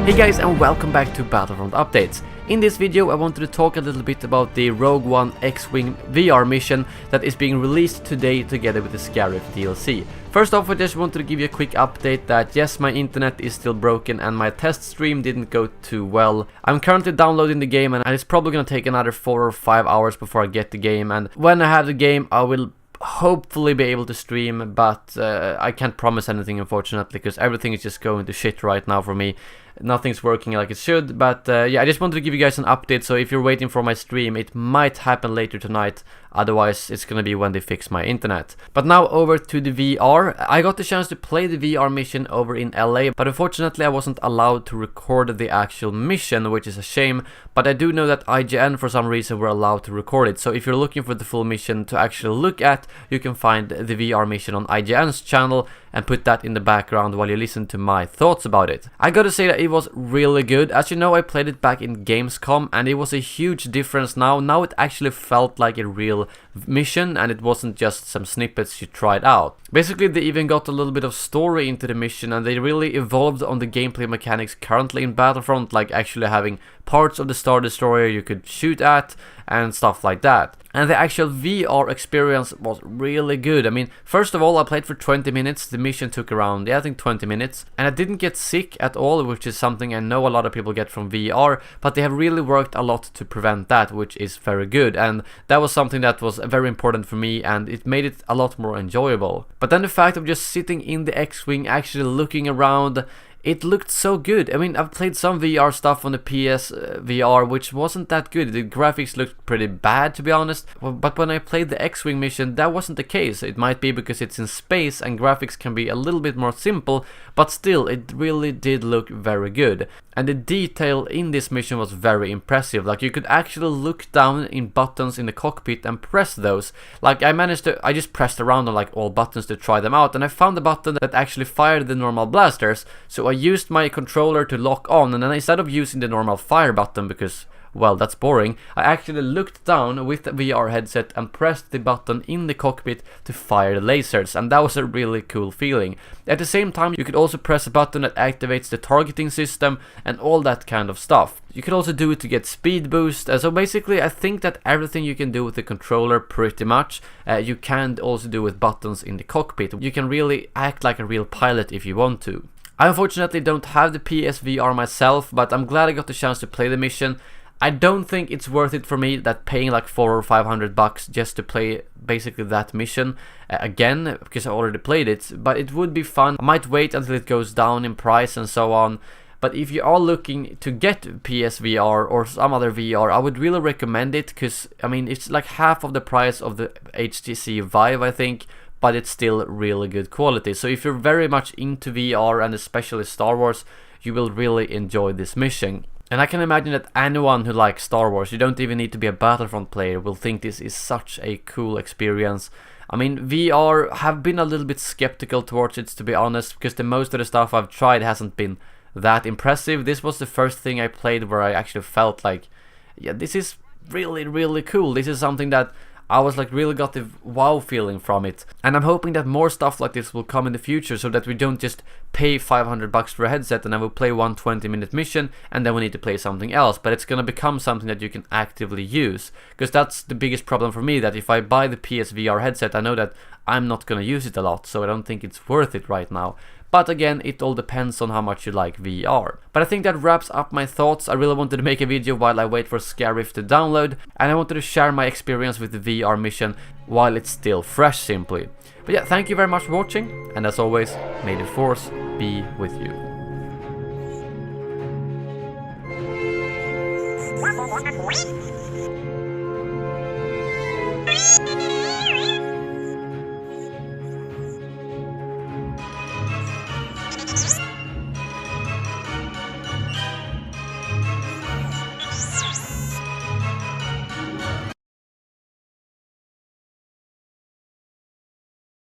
Hey guys, and welcome back to Battlefront Updates. In this video I wanted to talk a little bit about the Rogue One X-Wing VR mission that is being released today together with the Scarif DLC. First off, I just wanted to give you a quick update that yes, my internet is still broken and my test stream didn't go too well. I'm currently downloading the game and it's probably gonna take another 4 or 5 hours before I get the game, and when I have the game I will hopefully be able to stream, but I can't promise anything unfortunately, because everything is just going to shit right now for me. Nothing's working like it should, but yeah, I just wanted to give you guys an update, so if you're waiting for my stream, it might happen later tonight, otherwise it's gonna be when they fix my internet. But now over to the VR. I got the chance to play the VR mission over in LA, but unfortunately I wasn't allowed to record the actual mission, which is a shame, but I do know that IGN for some reason were allowed to record it, so if you're looking for the full mission to actually look at, you can find the VR mission on IGN's channel and put that in the background while you listen to my thoughts about it. I gotta say that it was really good. As you know, I played it back in Gamescom and it was a huge difference now. Now it actually felt like a real mission and it wasn't just some snippets you tried out. Basically, they even got a little bit of story into the mission and they really evolved on the gameplay mechanics currently in Battlefront, like actually having parts of the Star Destroyer you could shoot at and stuff like that. And the actual VR experience was really good. I mean, first of all, I played for 20 minutes. The mission took around, yeah, I think 20 minutes. And I didn't get sick at all, which is something I know a lot of people get from VR. But they have really worked a lot to prevent that, which is very good. And that was something that was very important for me, and it made it a lot more enjoyable. But then the fact of just sitting in the X-Wing, actually looking around, it looked so good. I mean, I've played some VR stuff on the PS VR, which wasn't that good. The graphics looked pretty bad, to be honest. But when I played the X-Wing mission, that wasn't the case. It might be because it's in space and graphics can be a little bit more simple, but still, it really did look very good. And the detail in this mission was very impressive. Like, you could actually look down in buttons in the cockpit and press those. Like, I just pressed around on like all buttons to try them out, and I found the button that actually fired the normal blasters. So I used my controller to lock on, and then instead of using the normal fire button, because, well, that's boring, I actually looked down with the VR headset and pressed the button in the cockpit to fire the lasers, and that was a really cool feeling. At the same time, you could also press a button that activates the targeting system and all that kind of stuff. You could also do it to get speed boost, so basically I think that everything you can do with the controller pretty much, you can also do with buttons in the cockpit. You can really act like a real pilot if you want to. I unfortunately don't have the PSVR myself, but I'm glad I got the chance to play the mission. I don't think it's worth it for me that paying like $400 or $500 just to play basically that mission again, because I already played it, but it would be fun. I might wait until it goes down in price and so on. But if you are looking to get PSVR or some other VR, I would really recommend it, because I mean, it's like half of the price of the HTC Vive, I think, but it's still really good quality. So if you're very much into VR and especially Star Wars, you will really enjoy this mission. And I can imagine that anyone who likes Star Wars, you don't even need to be a Battlefront player, will think this is such a cool experience. I mean, VR, have been a little bit skeptical towards it, to be honest, because the most of the stuff I've tried hasn't been that impressive. This was the first thing I played where I actually felt like, yeah, this is really, really cool. This is something that I was like really got the wow feeling from it, and I'm hoping that more stuff like this will come in the future, so that we don't just pay $500 for a headset and then we'll play one 20-minute mission and then we need to play something else, but it's gonna become something that you can actively use, because that's the biggest problem for me, that if I buy the PSVR headset, I know that I'm not gonna use it a lot, so I don't think it's worth it right now. But again, it all depends on how much you like VR. But I think that wraps up my thoughts. I really wanted to make a video while I wait for Scarif to download, and I wanted to share my experience with the VR mission while it's still fresh, simply. But yeah, thank you very much for watching, and as always, may the Force be with you.